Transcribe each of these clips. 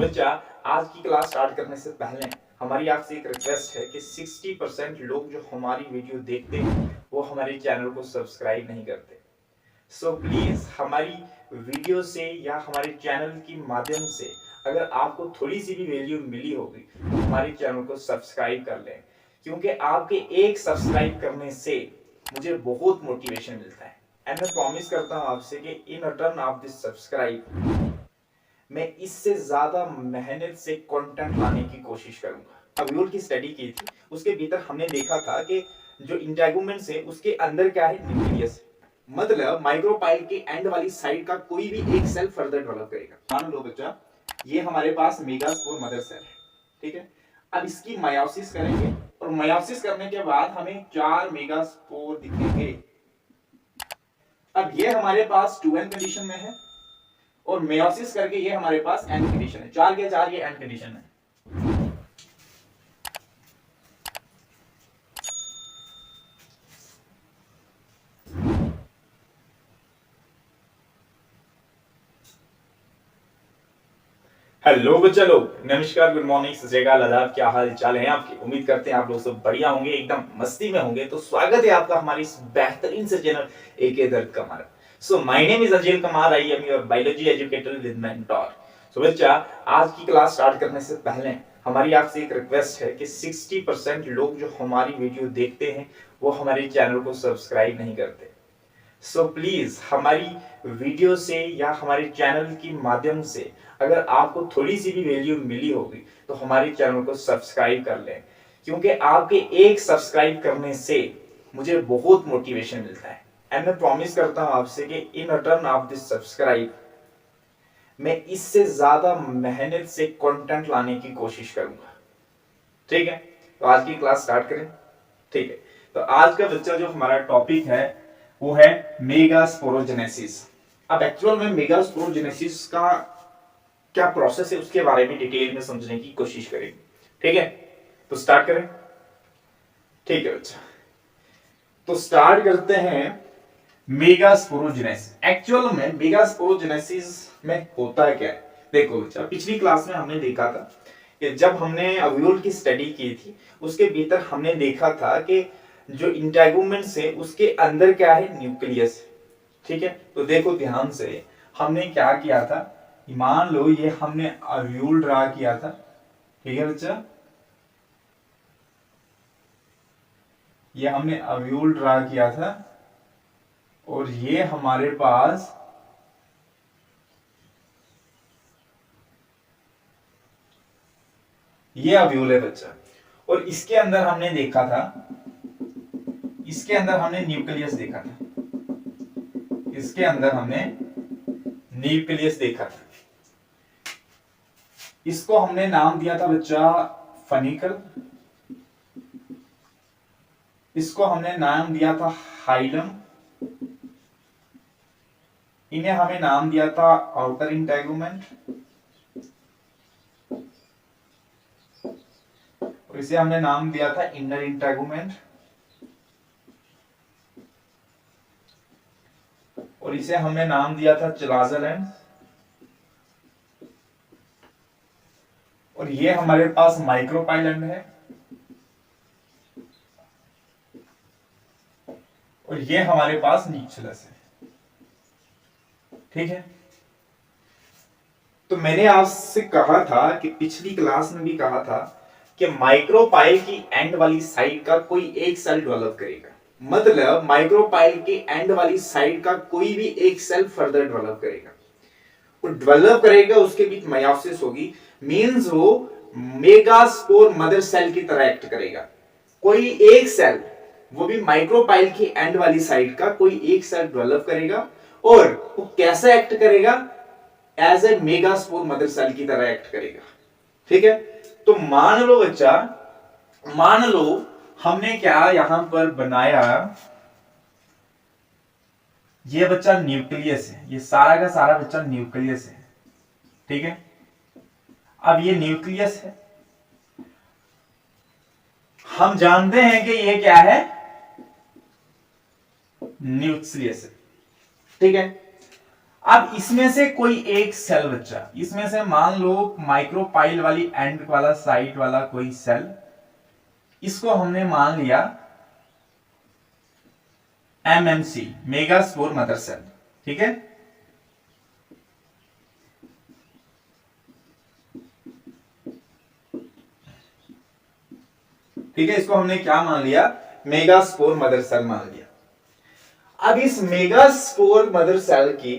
बच्चा, आज की क्लास स्टार्ट करने से पहले हमारी आपसे एक रिक्वेस्ट है कि 60% लोग जो हमारी वीडियो देखते हैं वो हमारे चैनल को सब्सक्राइब नहीं करते। सो प्लीज हमारी वीडियो से या हमारे चैनल के माध्यम से अगर आपको थोड़ी सी भी वैल्यू मिली होगी तो हमारे चैनल को सब्सक्राइब कर लें, क्योंकि आपके एक सब्सक्राइब करने से मुझे बहुत मोटिवेशन मिलता है। एंड मैं प्रॉमिस करता हूँ आपसे कि in return of this subscribe मैं इससे ज्यादा मेहनत से कंटेंट लाने की कोशिश करूंगा। अव्यूल की स्टडी की थी, उसके भीतर हमने देखा था कि जो इंटेगुमेंट्स है उसके अंदर क्या है, न्यूक्लियस है। मतलब माइक्रोपाइल के एंड वाली साइड का कोई भी एक सेल फर्दर डेवलप करेगा। मान लो बच्चा, ये हमारे पास मेगास्पोर मदर सेल है, ठीक है। अब इसकी मायोसिस करेंगे और मायोसिस करने के बाद हमें 4 मेगास्पोर दिखेंगे। अब ये हमारे पास 2n कंडीशन में है और मेयोसिस करके ये हमारे पास एंड कंडीशन है। 4 के 4 ये एंड कंडीशन है। हेलो बच्चा लोग, नमस्कार, गुड मॉर्निंग, सत श्री अकाल, आदाब। क्या हाल चाल है आपके? उम्मीद करते हैं आप लोग सब बढ़िया होंगे, एकदम मस्ती में होंगे। तो स्वागत है आपका हमारे इस बेहतरीन से चैनल एके दर्द कमार। So my name is Ajay Kumar, I am your biology educator with mentor. So बच्चा, आज की क्लास स्टार्ट करने से पहले हमारी आपसे एक रिक्वेस्ट है कि 60% लोग जो हमारी वीडियो देखते हैं वो हमारे चैनल को सब्सक्राइब नहीं करते। सो प्लीज हमारी वीडियो से या हमारे चैनल के माध्यम से अगर आपको थोड़ी सी भी वैल्यू मिली होगी तो हमारे चैनल को सब्सक्राइब कर लें, क्योंकि आपके एक सब्सक्राइब करने से मुझे बहुत मोटिवेशन मिलता है। एंड मैं प्रॉमिस करता हूं आपसे कि in return of this subscribe मैं इससे ज्यादा मेहनत से कंटेंट लाने की कोशिश करूंगा। ठीक है, तो आज की क्लास स्टार्ट करें। ठीक है, तो आज का बच्चा जो हमारा टॉपिक है वो है मेगास्पोरोजेनेसिस। अब एक्चुअल में मेगास्पोरोजेनेसिस का क्या प्रोसेस है उसके बारे में डिटेल में समझने की कोशिश करेंगे। ठीक है, तो स्टार्ट करें। ठीक है बच्चा, तो स्टार्ट करते हैं मेगास्पोरोजेनेसिस। एक्चुअल में मेगास्पोरोजेनेसिस में होता है क्या है? देखो बच्चा, पिछली क्लास में हमने देखा था कि जब हमने अव्यूल की स्टडी की थी उसके भीतर हमने देखा था कि जो इंटेगुमेंट्स है उसके अंदर क्या है, न्यूक्लियस। ठीक है, तो देखो ध्यान से, हमने क्या किया था, मान लो ये हमने अव्यूल ड्रा किया था। ठीक है बच्चा, ये हमने अव्यूल ड्रा किया था और ये हमारे पास ये अव्यूल है बच्चा। और इसके अंदर हमने देखा था, इसके अंदर हमने न्यूक्लियस देखा था, इसके अंदर हमने न्यूक्लियस देखा था। इसको हमने नाम दिया था बच्चा फनिकल, इसको हमने नाम दिया था हाइलम, इन्हें हमें नाम दिया था आउटर इंटेगुमेंट और इसे हमने नाम दिया था इनर इंटेगुमेंट और इसे हमने नाम दिया था चिलाजल एंड। और ये हमारे पास माइक्रोपाइलेंड है और ये हमारे पास न्यूक्लियस है। ठीक है, तो मैंने आपसे कहा था कि पिछली क्लास में भी कहा था कि माइक्रोपाइल की एंड वाली साइड का कोई एक सेल डेवलप करेगा। मतलब माइक्रोपाइल के एंड वाली साइड का कोई भी एक सेल फर्दर डेवलप करेगा। वो डेवलप करेगा, उसके बीच मायोसिस होगी, मींस वो मेगास्पोर मदर सेल की तरह एक्ट करेगा। कोई एक सेल, वो भी माइक्रोपाइल की एंड वाली साइड का कोई एक सेल डेवलप करेगा और वो कैसे एक्ट करेगा, as a megaspore mother cell की तरह एक्ट करेगा। ठीक है, तो मान लो बच्चा, मान लो हमने क्या यहां पर बनाया, ये बच्चा न्यूक्लियस है, ये सारा का सारा बच्चा न्यूक्लियस है। ठीक है, अब ये न्यूक्लियस है, हम जानते हैं कि ये क्या है, न्यूक्लियस है। ठीक है, अब इसमें से कोई एक सेल बच्चा, इसमें से मान लो माइक्रोपाइल वाली एंड वाला साइट वाला कोई सेल, इसको हमने मान लिया MMC, मेगास्पोर मदर सेल। ठीक है, ठीक है, इसको हमने क्या मान लिया, मेगास्पोर मदर सेल मान लिया। अब इस मेगास्पोर मदर सेल की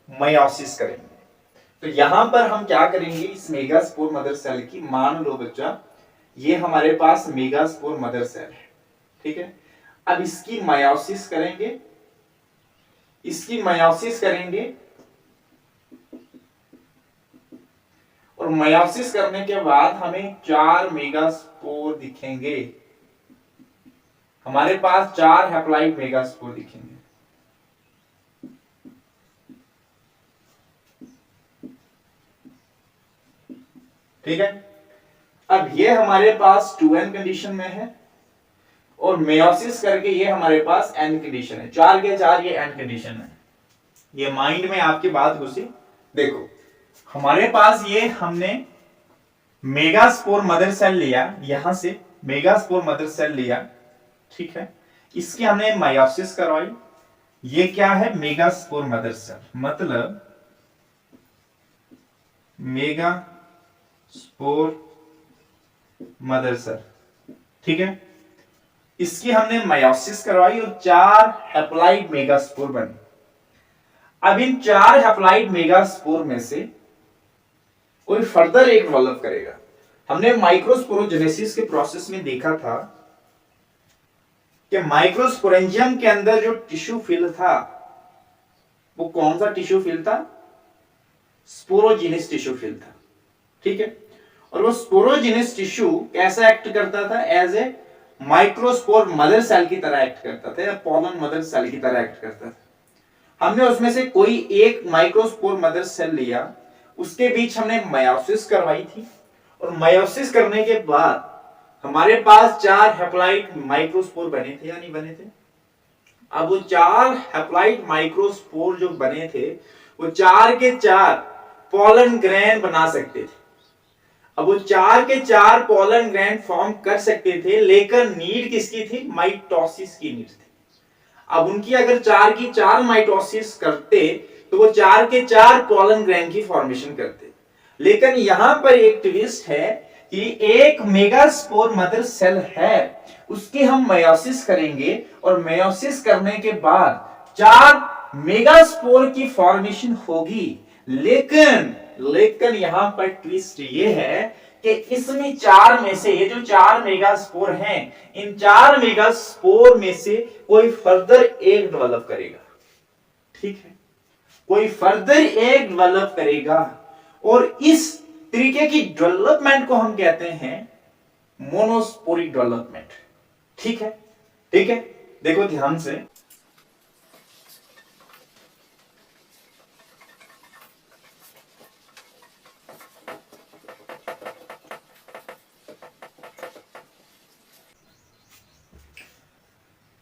मयोसिस करेंगे। तो यहां पर हम क्या करेंगे, इस मेगास्पोर मदर सेल की, मान लो बच्चा ये हमारे पास मेगास्पोर मदर सेल है। ठीक है, अब इसकी मयोसिस करेंगे, इसकी मयोसिस करेंगे और मयोसिस करने के बाद हमें 4 मेगास्पोर दिखेंगे। हमारे पास 4 हैप्लॉइड मेगास्पोर दिखेंगे। ठीक है, अब ये हमारे पास 2n कंडीशन में है और मेयोसिस करके ये हमारे पास n कंडीशन है। 4 के 4 ये n कंडीशन है। ये माइंड में आपकी बात घुसी। देखो हमारे पास ये हमने मेगास्पोर मदर सेल लिया, यहां से मेगास्पोर मदर सेल लिया। ठीक है, इसकी हमने मायोसिस करवाई। ये क्या है, मेगास्पोर मदर सेल, मतलब मेगास्पोर मदर सेल। ठीक है, इसकी हमने मायोसिस करवाई और 4 हैप्लॉइड मेगास्पोर बने। अब इन 4 हैप्लॉइड मेगास्पोर में से कोई फर्दर एक डेवलप करेगा। हमने माइक्रोस्पोरोजेनेसिस के प्रोसेस में देखा था कि माइक्रोस्पोरेंजियम के अंदर जो टिश्यू फिल था वो कौन सा टिश्यू फिल था, स्पोरोजिनस टिश्यू फिल था। ठीक है, और वो स्पोरोजिनस टिश्यू कैसा एक्ट करता था, as a microspore mother cell की तरह एक्ट करता था या पॉलन मदर सेल की तरह एक्ट करता था। हमने उसमें से कोई एक माइक्रोस्पोर मदर सेल लिया, उसके बीच हमने मायोसिस करवाई थी और मायोसिस करने के बाद हमारे पास 4 हैप्लॉइड माइक्रोस्पोर बने थे या नहीं बने थे। अब वो 4 हैप्लॉइड माइक्रोस्पोर जो बने थे वो 4 के 4 पॉलन ग्रेन बना सकते थे। अब वो 4 के 4 पॉलन ग्रेन फॉर्म कर सकते थे, लेकिन नीड किसकी थी, माइटोसिस की नीड थी। अब उनकी अगर 4 की 4 माइटोसिस करते तो वो 4 के 4 पॉलन ग्रेन की फॉर्मेशन करते। लेकिन यहां पर एक ट्विस्ट है कि एक मेगास्पोर मदर सेल है, उसकी हम मेयोसिस करेंगे और मेयोसिस करने के बाद 4 मेगास्पोर की फॉर्मेशन होगी। लेकिन यहां पर ट्विस्ट ये है कि इसमें 4 में से, ये जो 4 मेगास्पोर हैं, इन 4 मेगास्पोर में से कोई फर्दर एक डेवलप करेगा। ठीक है, कोई फर्दर एक डेवलप करेगा और इस तरीके की डेवलपमेंट को हम कहते हैं मोनोस्पोरिक डेवलपमेंट। ठीक है, ठीक है, देखो ध्यान से।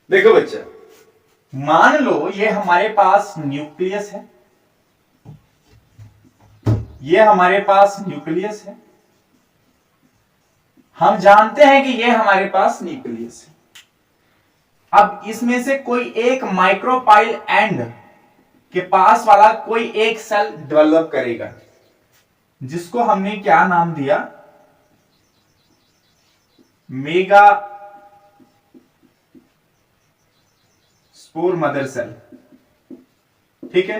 देखो बच्चा, मान लो ये हमारे पास न्यूक्लियस है, ये हमारे पास न्यूक्लियस है। हम जानते हैं कि ये हमारे पास न्यूक्लियस है। अब इसमें से कोई एक माइक्रोपाइल एंड के पास वाला कोई एक सेल डेवलप करेगा, जिसको हमने क्या नाम दिया, मेगा स्पोर मदर सेल। ठीक है,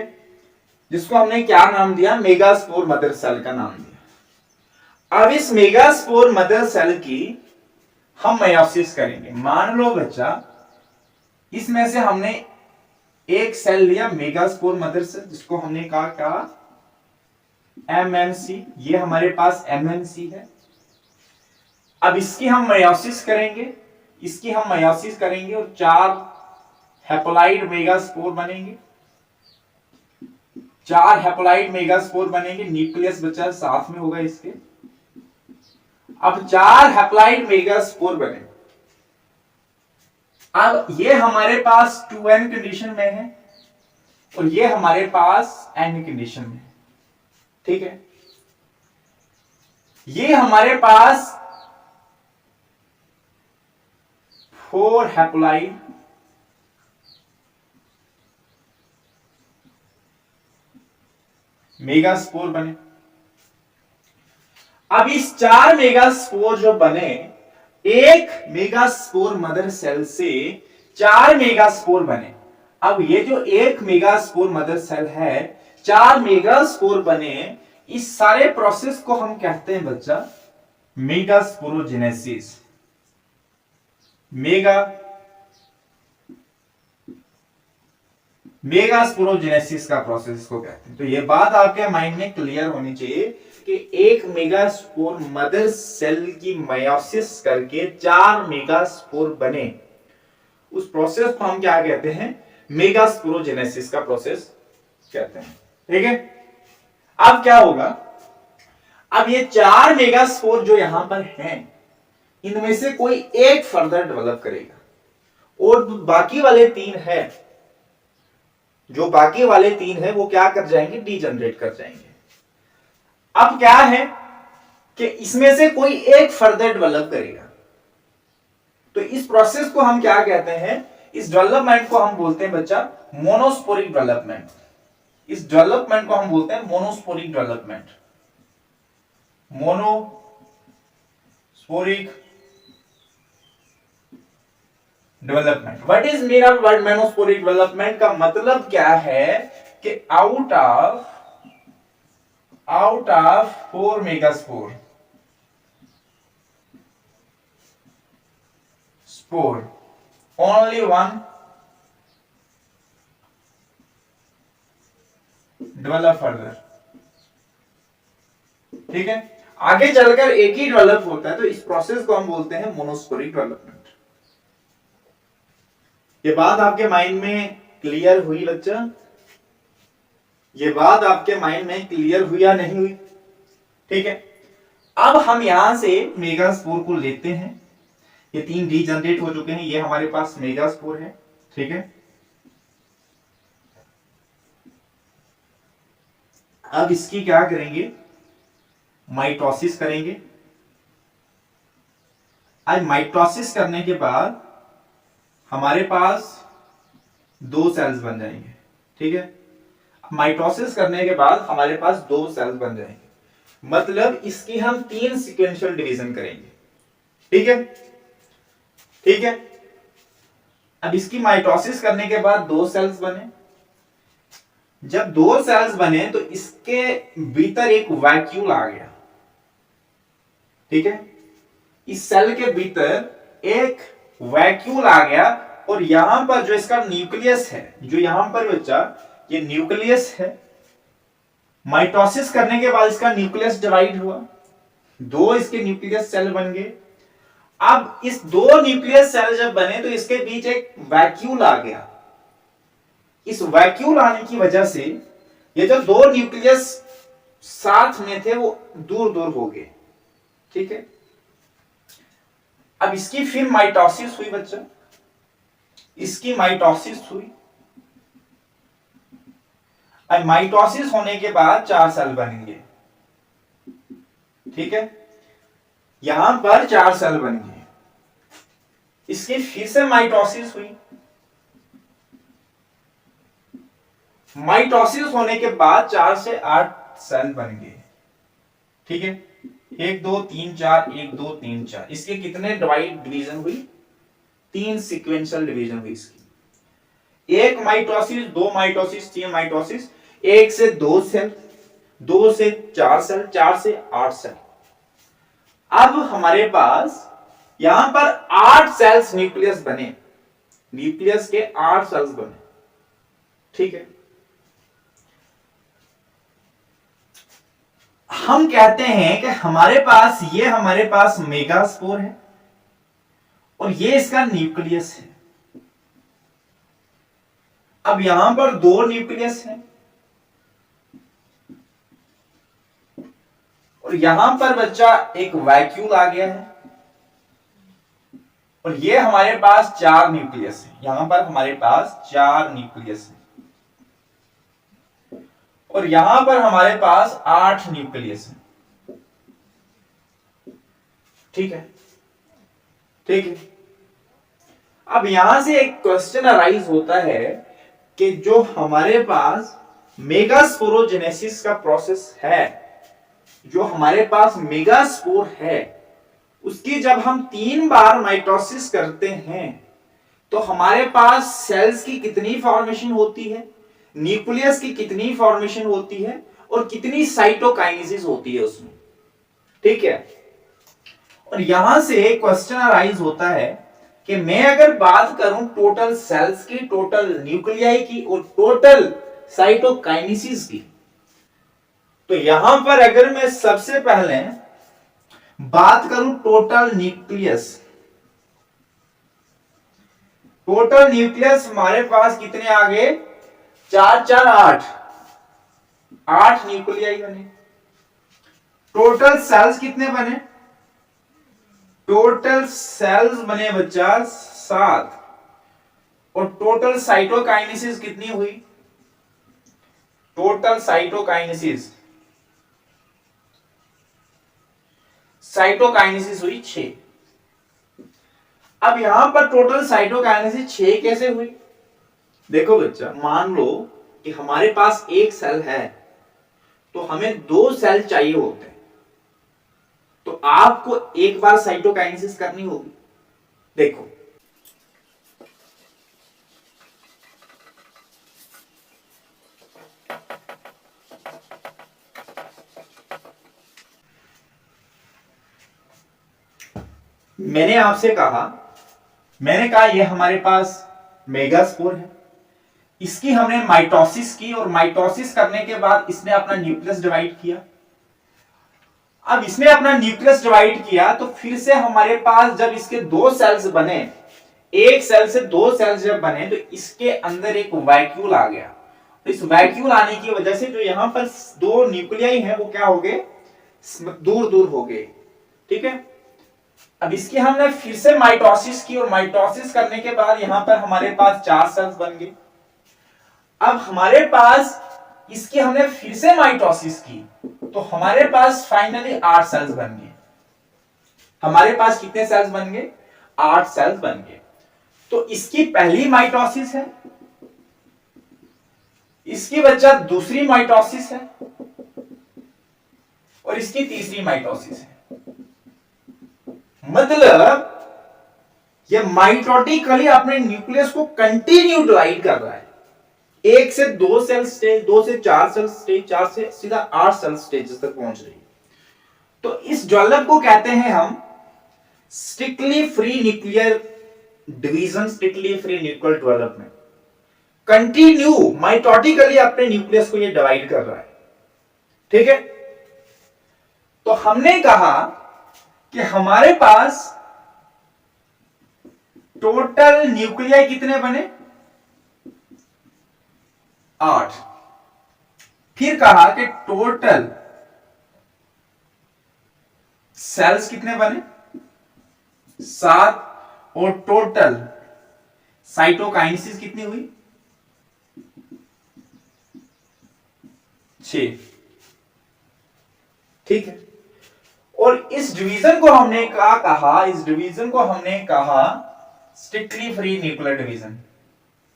जिसको हमने क्या नाम दिया, मेगास्पोर मदर सेल का नाम दिया। अब इस मेगास्पोर मदर सेल की हम मेयोसिस करेंगे। मान लो बच्चा इसमें से हमने एक सेल लिया मेगास्पोर मदर सेल, जिसको हमने कहा MMC, ये हमारे पास MMC है। अब इसकी हम मेयोसिस करेंगे, इसकी हम मेयोसिस करेंगे और 4 हैप्लॉइड मेगास्पोर बनेंगे। 4 हैप्लॉइड मेगास्पोर बनेंगे, न्यूक्लियस बच्चा साथ में होगा इसके। अब 4 हैप्लॉइड मेगास्पोर बने। अब ये हमारे पास 2n कंडीशन में है और ये हमारे पास एंड कंडीशन में, ठीक है। ये हमारे पास 4 हैप्लॉइड मेगास्पोर बने। अब इस 4 मेगास्पोर जो बने, एक मेगास्पोर मदर सेल से 4 मेगास्पोर बने। अब ये जो एक मेगास्पोर मदर सेल है, 4 मेगास्पोर बने, इस सारे प्रोसेस को हम कहते हैं बच्चा मेगास्पोरोजेनेसिस। मेगास्पोरोजेनेसिस का प्रोसेस को कहते हैं। तो ये बात आपके माइंड में क्लियर होनी चाहिए कि एक मेगास्पोर मदर सेल की मेयोसिस करके 4 मेगास्पोर बने, उस प्रोसेस को हम क्या कहते हैं? मेगास्पोरोजेनेसिस का प्रोसेस कहते हैं, ठीक है। अब क्या होगा? अब ये 4 मेगास्पोर जो यहां पर हैं, इनमें से कोई एक फर्दर डेवलप करेगा और बाकी वाले 3 है, जो बाकी वाले 3 है वो क्या कर जाएंगे? डीजनरेट कर जाएंगे। अब क्या है कि इसमें से कोई एक फर्दर डेवलप करेगा, तो इस प्रोसेस को हम क्या कहते हैं? इस डेवलपमेंट को हम बोलते हैं बच्चा मोनोस्पोरिक डेवलपमेंट। इस डेवलपमेंट को हम बोलते हैं monosporic development. Monosporic development. What is मेरा वर्ड मोनोस्पोरिक डेवलपमेंट का मतलब क्या है कि out of 4 megaspore only 1 develop further, ठीक है। आगे चलकर एक ही डेवलप होता है, तो इस प्रोसेस को हम बोलते हैं मोनोस्पोरिक डेवलपमेंट। ये बात आपके माइंड में क्लियर हुई बच्चा? ये बात आपके माइंड में क्लियर हुई या नहीं हुई? ठीक है। अब हम यहां से मेगास्पोर को लेते हैं। ये 3 डीजनरेट हो चुके हैं, ये हमारे पास मेगास्पोर है, ठीक है। अब इसकी क्या करेंगे? माइटोसिस करेंगे। आज माइटोसिस करने के बाद हमारे पास 2 सेल्स बन जाएंगे, ठीक है। माइटोसिस करने के बाद हमारे पास 2 सेल्स बन जाएंगे, मतलब इसकी हम 3 सीक्वेंशियल डिवीजन करेंगे, ठीक है, ठीक है। अब इसकी माइटोसिस करने के बाद 2 सेल्स बने। जब 2 सेल्स बने तो इसके भीतर एक वैक्यूल आ गया, ठीक है। इस सेल के भीतर एक वैक्यूल आ गया और यहां पर जो इसका न्यूक्लियस है, जो यहां पर बच्चा ये न्यूक्लियस है, माइटोसिस करने के बाद इसका न्यूक्लियस डिवाइड हुआ, 2 इसके न्यूक्लियस सेल बन गए। अब इस 2 न्यूक्लियस सेल जब बने तो इसके बीच एक वैक्यूल आ गया। इस वैक्यूल आने की वजह से ये जो 2 न्यूक्लियस साथ में थे वो दूर दूर हो गए, ठीक है। अब इसकी फिर माइटोसिस हुई बच्चा, इसकी माइटोसिस हुई। अब माइटोसिस होने के बाद 4 सेल बनेंगे, ठीक है। यहां पर 4 सेल बन गए। इसकी फिर से माइटोसिस हुई। माइटोसिस होने के बाद 4 से 8 सेल बन गए, ठीक है। 1 2 3 4 1 2 3 4। इसके कितने डिवीजन हुई? 3 सीक्वेंशियल डिवीजन हुई इसकी। 1 माइटोसिस, 2 माइटोसिस, 3 माइटोसिस, 1 से 2 सेल, 2 से 4 सेल, 4 से 8 सेल। अब हमारे पास यहां पर 8 सेल्स न्यूक्लियस बने, न्यूक्लियस के 8 सेल्स बने, ठीक है। हम कहते हैं कि हमारे पास मेगास्पोर है और ये इसका न्यूक्लियस है। अब यहां पर 2 न्यूक्लियस है और यहां पर बच्चा एक वैक्यूल आ गया है और ये हमारे पास 4 न्यूक्लियस है। यहां पर हमारे पास 4 न्यूक्लियस है, और यहां पर हमारे पास 8 न्यूक्लियस है। ठीक है, ठीक है। अब यहां से एक क्वेश्चन अराइज होता है कि जो हमारे पास मेगास्पोरोजेनेसिस का प्रोसेस है, जो हमारे पास मेगास्पोर है, उसकी जब हम 3 बार माइटोसिस करते हैं तो हमारे पास सेल्स की कितनी फॉर्मेशन होती है, न्यूक्लियस की कितनी फॉर्मेशन होती है और कितनी साइटोकाइनेसिस होती है उसमें। ठीक है। और यहां से क्वेश्चन अराइज होता है कि मैं अगर बात करूं टोटल सेल्स की, टोटल न्यूक्लियाई की और टोटल साइटोकाइनेसिस की, तो यहां पर अगर मैं सबसे पहले बात करूं टोटल न्यूक्लियस, टोटल न्यूक्लियस हमारे पास कितने आ गए, 4 4 8, 8 न्यूक्लियाई बने। टोटल सेल्स कितने बने, टोटल सेल्स बने बच्चा 7। और टोटल साइटोकाइनेसिस कितनी हुई, टोटल साइटोकाइनेसिस हुई 6। अब यहां पर टोटल साइटोकाइनेसिस 6 कैसे हुई। देखो बच्चा, मान लो कि हमारे पास एक सेल है तो हमें 2 सेल चाहिए होते हैं, तो आपको एक बार साइटोकाइनेसिस करनी होगी। देखो, मैंने आपसे कहा, मैंने कहा ये हमारे पास मेगास्पोर है, इसकी हमने माइटोसिस की और माइटोसिस करने के बाद इसने अपना न्यूक्लियस डिवाइड किया। अब इसने अपना न्यूक्लियस डिवाइड किया तो फिर से हमारे पास जब इसके 2 सेल्स बने, एक सेल से 2 सेल्स जब बने तो इसके अंदर एक वैक्यूल आ गया। तो इस वैक्यूल आने की वजह से जो यहां पर 2 न्यूक्लियाई हैं वो क्या हो गए, दूर दूर हो गए। ठीक है। अब इसकी हमने फिर से माइटोसिस की और माइटोसिस करने के बाद यहां पर हमारे पास 4 सेल्स बन गए। अब हमारे पास इसकी हमने फिर से माइटोसिस की तो हमारे पास फाइनली 8 सेल्स बन गए। हमारे पास कितने सेल्स बन गए, 8 सेल्स बन गए। तो इसकी पहली माइटोसिस है, इसकी बच्चा दूसरी माइटोसिस है और इसकी तीसरी माइटोसिस है। मतलब ये माइटोटिकली अपने न्यूक्लियस को कंटिन्यू डिवाइड कर रहा है। 1 से 2 सेल स्टेज, 2 से 4 सेल स्टेज, 4 से सीधा 8 सेल स्टेजेस तक पहुंच रही है। तो इस डेवलप को कहते हैं हम strictly free nuclear division, strictly free nuclear development. Continue mitotically अपने न्यूक्लियस को ये डिवाइड कर रहा है। ठीक है। तो हमने कहा कि हमारे पास टोटल न्यूक्लियाई कितने बने, 8। फिर कहा कि टोटल सेल्स कितने बने, 7। और टोटल साइटोकाइनेसिस कितनी हुई, 6। ठीक है। और इस डिवीजन को हमने क्या कहा, इस डिवीजन को हमने कहा स्ट्रिक्टली फ्री न्यूक्लियर डिवीजन।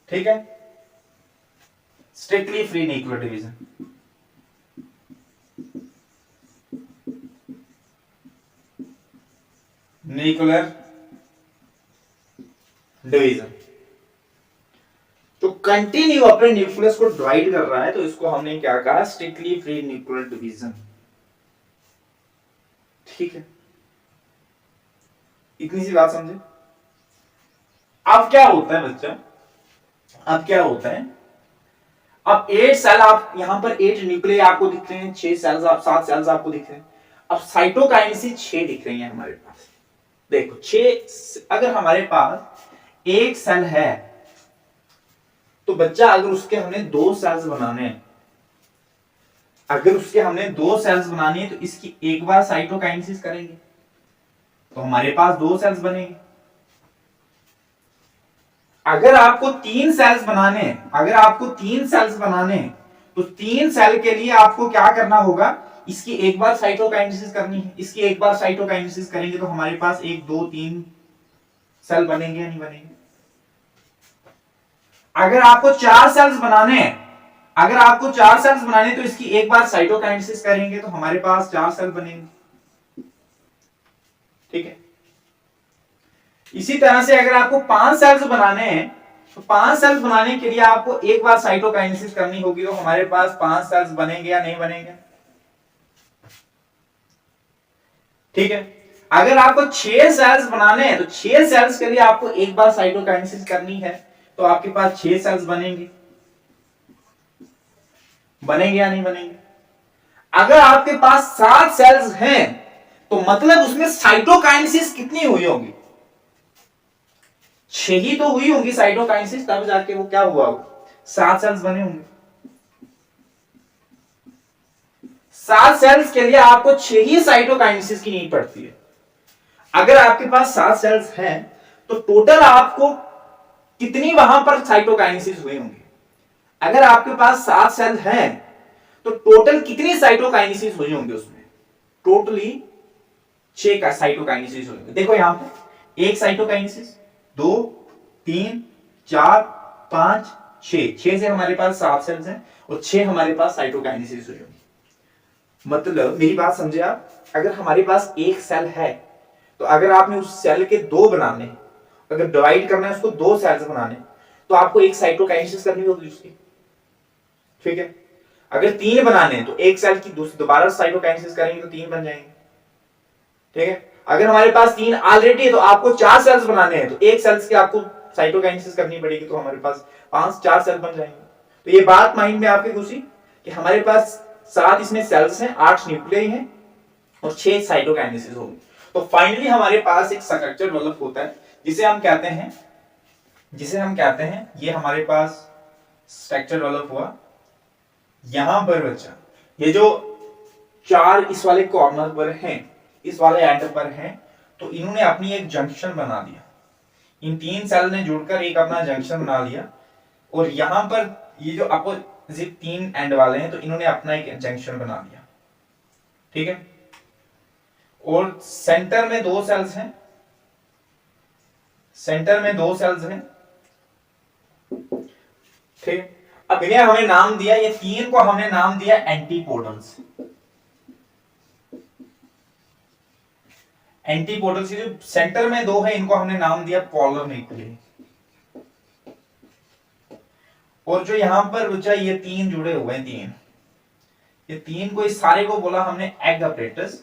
ठीक है, strictly free nuclear division. Nuclear division तो कंटिन्यू अपने न्यूक्लियस को डिवाइड कर रहा है, तो इसको हमने क्या कहा, स्ट्रिक्टली फ्री न्यूक्लियर डिवीजन। ठीक है, इतनी सी बात समझे। अब क्या होता है बच्चा, अब क्या होता है, अब 8 सेल, आप यहां पर 8 न्यूक्लियाई आपको दिख रहे हैं, 6 सेल्स, आप 7 सेल्स आपको दिख रहे हैं। अब साइटोकाइनेसिस 6 दिख रही है हमारे पास। देखो 6, अगर हमारे पास एक सेल है तो बच्चा अगर उसके हमने 2 सेल्स बनाने हैं, अगर उसके हमने 2 सेल्स बनानी है तो इसकी एक बार साइटोकाइनेसिस करेंगे तो हमारे पास 2 सेल्स बनेंगे। अगर आपको 3 सेल्स बनाने हैं, अगर आपको 3 सेल्स बनाने हैं तो 3 सेल के लिए आपको क्या करना होगा, इसकी एक बार साइटोकाइनेसिस करनी है, इसकी एक बार साइटोकाइनेसिस करेंगे तो हमारे पास 1 2 3 सेल बनेंगे या नहीं बनेंगे। अगर आपको 4 सेल्स बनाने हैं, अगर आपको 4 सेल्स बनाने तो इसकी एक बार साइटोकाइनेसिस करेंगे तो हमारे पास 4 सेल बनेंगे। ठीक है। इसी तरह से अगर आपको 5 सेल्स बनाने हैं तो 5 सेल्स बनाने के लिए आपको एक बार साइटोकाइनेसिस करनी होगी तो हमारे पास 5 सेल्स बनेंगे या नहीं बनेंगे। ठीक है। अगर आपको 6 सेल्स बनाने हैं तो 6 सेल्स के लिए आपको एक बार साइटोकाइनेसिस करनी है तो आपके पास 6 सेल्स बनेंगे, बनेंगे या नहीं बनेंगे। अगर आपके पास 7 सेल्स हैं तो मतलब उसमें साइटोकाइनेसिस कितनी हुई होगी, 6 ही तो हुई होंगी साइटोकाइनेसिस, तब जाके वो क्या हुआ होगा, 7 सेल्स बने होंगे। 7 सेल्स के लिए आपको 6 ही साइटोकाइनेसिस की नीड पड़ती है। अगर आपके पास 7 सेल्स हैं तो टोटल आपको कितनी वहां पर साइटोकाइनेसिस हुई होंगी। अगर आपके पास 7 सेल हैं तो टोटल कितनी साइटोकाइनेसिस हुई होंगी, उसमें टोटली 6 का साइटोकाइनेसिस हुई होंगी। देखो यहां पे एक साइटोकाइनेसिस, 2 3 4 5 6, 6 से हमारे पास 7 सेल्स हैं और 6 हमारे पास साइटोकाइनेसिस हुई होंगी। मतलब मेरी बात समझे आप, अगर हमारे पास एक सेल है तो अगर आपने उस सेल के 2 बनाने, अगर डिवाइड करना है उसको 2 सेल्स बनाने तो आपको एक साइटोकाइनेसिस करनी होगी उसकी। ठीक है। अगर 3 बनाने हैं तो एक सेल की दोबारा साइटोकाइनेसिस करेंगे तो 3 बन जाएंगे। ठीक है। अगर हमारे पास 3 ऑलरेडी है तो आपको 4 सेल्स बनाने हैं तो एक सेल्स की आपको साइटोकाइनेसिस करनी पड़ेगी तो हमारे पास 4 सेल बन जाएंगे। तो ये बात माइंड में आपके घुसी कि हमारे पास 7 इसमें सेल्स हैं, 8 न्यूक्लियस हैं और 6 साइटोकाइनेसिस होंगे। तो फाइनली हमारे पास एक स्ट्रक्चर डेवलप होता है जिसे हम कहते हैं ये हमारे पास स्ट्रक्चर डेवलप हुआ। यहां पर बच्चा ये जो 4 इस वाले कॉर्नर पर हैं, इस वाले एंड पर हैं, तो इन्होंने अपनी एक जंक्शन बना दिया। इन 3 सेल ने जुड़कर एक अपना जंक्शन बना लिया और यहां पर ये जो अपोजिट 3 एंड वाले हैं तो इन्होंने अपना एक जंक्शन बना लिया। ठीक है। और सेंटर में 2 सेल्स हैं, सेंटर में 2 सेल्स हैं। ठीक। अब इन्हें हमें नाम दिया, ये 3 को हमने नाम दिया एंटीपोडल्स। एंटीपोडल्स, जो सेंटर में 2 है इनको हमने नाम दिया पोलर न्यूक्लियस। और जो यहां पर बचा ये 3 जुड़े हुए हैं, 3, ये 3 को, इस सारे को बोला हमने एग अपरेटस।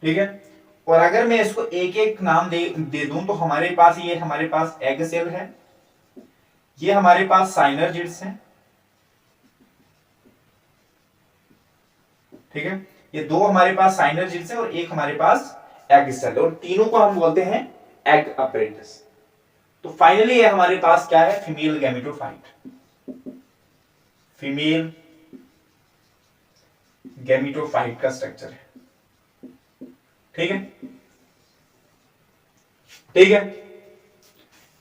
ठीक है। और अगर मैं इसको एक एक नाम दे दूं तो हमारे पास ये हमारे पास एग सेल है, ये हमारे पास साइनर्जिड्स हैं। ठीक है। ये 2 हमारे पास साइनर्जिड्स है और एक हमारे पास एग सेल है और तीनों को हम बोलते हैं एग अपरेटस। तो फाइनली ये हमारे पास क्या है, फीमेल गैमेटोफाइट। फीमेल गैमेटोफाइट का स्ट्रक्चर है। ठीक है। ठीक है।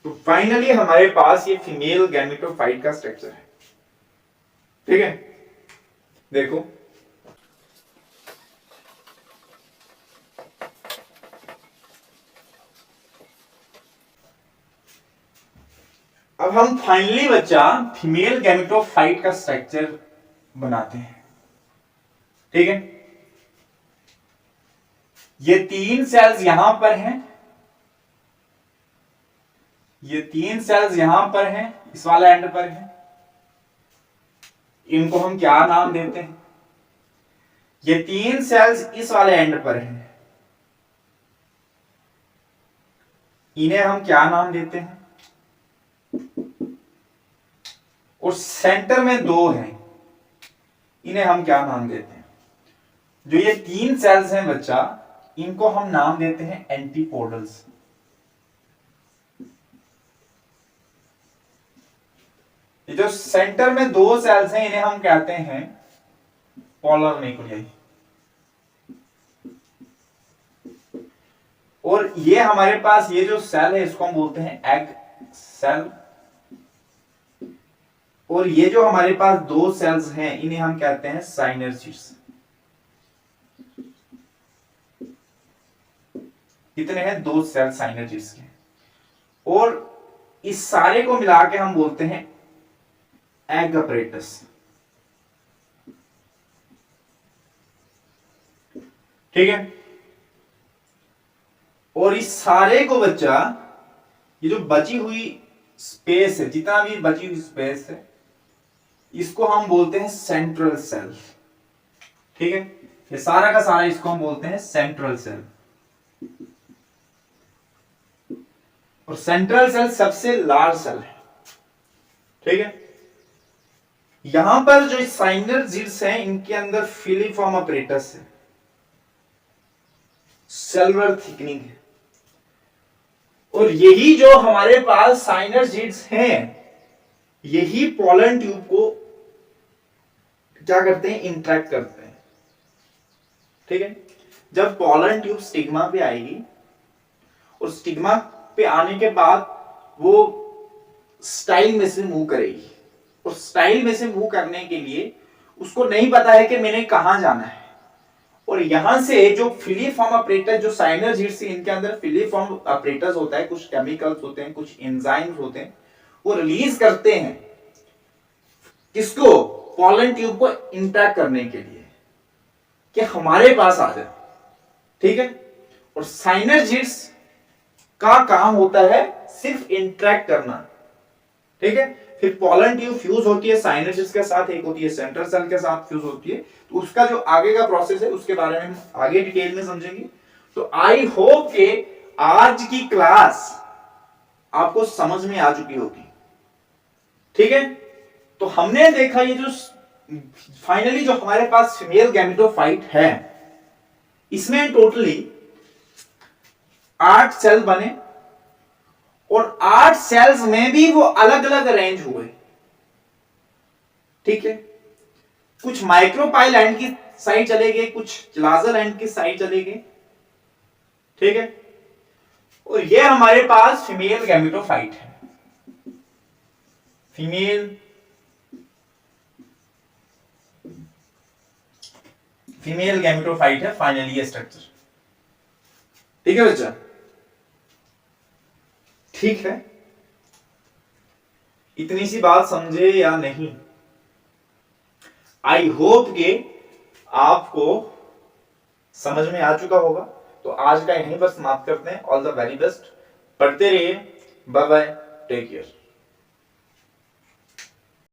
तो फाइनली हमारे पास ये फीमेल गैमेटोफाइट का स्ट्रक्चर है। ठीक है। देखो अब हम फाइनली बच्चा फीमेल गैमेटोफाइट का स्ट्रक्चर बनाते हैं। ठीक है। ये 3 सेल्स यहां पर हैं, ये 3 सेल्स यहां पर हैं, इस वाला एंड पर है। इनको हम क्या नाम देते हैं, ये 3 सेल्स इस वाले एंड पर हैं, इन्हें हम क्या नाम देते हैं। और सेंटर में 2 हैं, इन्हें हम क्या नाम देते हैं। जो ये 3 सेल्स हैं बच्चा, इनको हम नाम देते हैं एंटीपोडल्स। ये जो सेंटर में 2 सेल्स हैं इन्हें हम कहते हैं पोलर न्यूक्लियाई। और ये हमारे पास ये जो सेल है इसको हम बोलते हैं एग सेल। और ये जो हमारे पास दो सेल्स हैं इन्हें हम कहते हैं साइनर्जिड्स। कितने हैं? दो सेल साइनर्जिड्स के। और इस सारे को मिला के हम बोलते हैं एग अपरेटस। ठीक है। और इस सारे को बच्चा, ये जो बची हुई स्पेस है, जितना भी बची हुई स्पेस है, इसको हम बोलते हैं सेंट्रल सेल। ठीक है। ये सारा का सारा इसको हम बोलते हैं सेंट्रल सेल। और सेंट्रल सेल सबसे लार्ज सेल है। ठीक है। यहां पर जो साइनर्जिड्स हैं इनके अंदर फिलीफॉर्म अपरेटस है, सेलुलर थिकनिंग है। और यही जो हमारे पास साइनर्जिड्स हैं, यही पोलन ट्यूब को क्या करते हैं? इंट्रैक्ट करते हैं। ठीक है। जब पोलन ट्यूब स्टिग्मा पे आएगी और स्टिग्मा पे आने के बाद वो स्टाइल में से मूव करेगी, और स्टाइल में से मूव करने के लिए उसको नहीं पता है कि मैंने कहां जाना है। और यहां से जो फिलीफॉर्म अपरेटस, जो साइनर्जिड्स, इनके अंदर फिलीफॉर्म अपरेटस होता है, कुछ केमिकल्स होते हैं, कुछ एंजाइम्स होते हैं, वो रिलीज करते हैं किसको? पोलन ट्यूब को इंट्रैक्ट करने के लिए कि हमारे पास आ जाए। ठीक है। और साइनर्जिड्स का काम होता है सिर्फ इंट्रैक्ट करना। ठीक है। फिर पोलन ट्यूब फ्यूज होती है साइनर्जिड्स के साथ, एक होती है सेंट्रल सेल के साथ फ्यूज होती है। तो उसका जो आगे का प्रोसेस है उसके बारे में हम आगे डिटेल में समझेंगे। तो आई होप के आज की क्लास आपको समझ में आ चुकी होगी। ठीक है। तो हमने देखा ये जो फाइनली जो हमारे पास फीमेल गैमेटोफाइट है, इसमें टोटली 8 सेल बने, और 8 सेल्स में भी वो अलग अलग अरेंज हुए। ठीक है। कुछ माइक्रोपाइल एंड की साइड चले गए, कुछ लाजर एंड की साइड चले गए। ठीक है। और ये हमारे पास फीमेल गैमेटोफाइट है, फीमेल गैमेटोफाइट है फाइनली ये स्ट्रक्चर। ठीक है बच्चा? ठीक है। इतनी सी बात समझे या नहीं? आई होप कि आपको समझ में आ चुका होगा। तो आज का यहीं पर समाप्त करते हैं। All the very best. पढ़ते रहिए। Bye bye. Take care.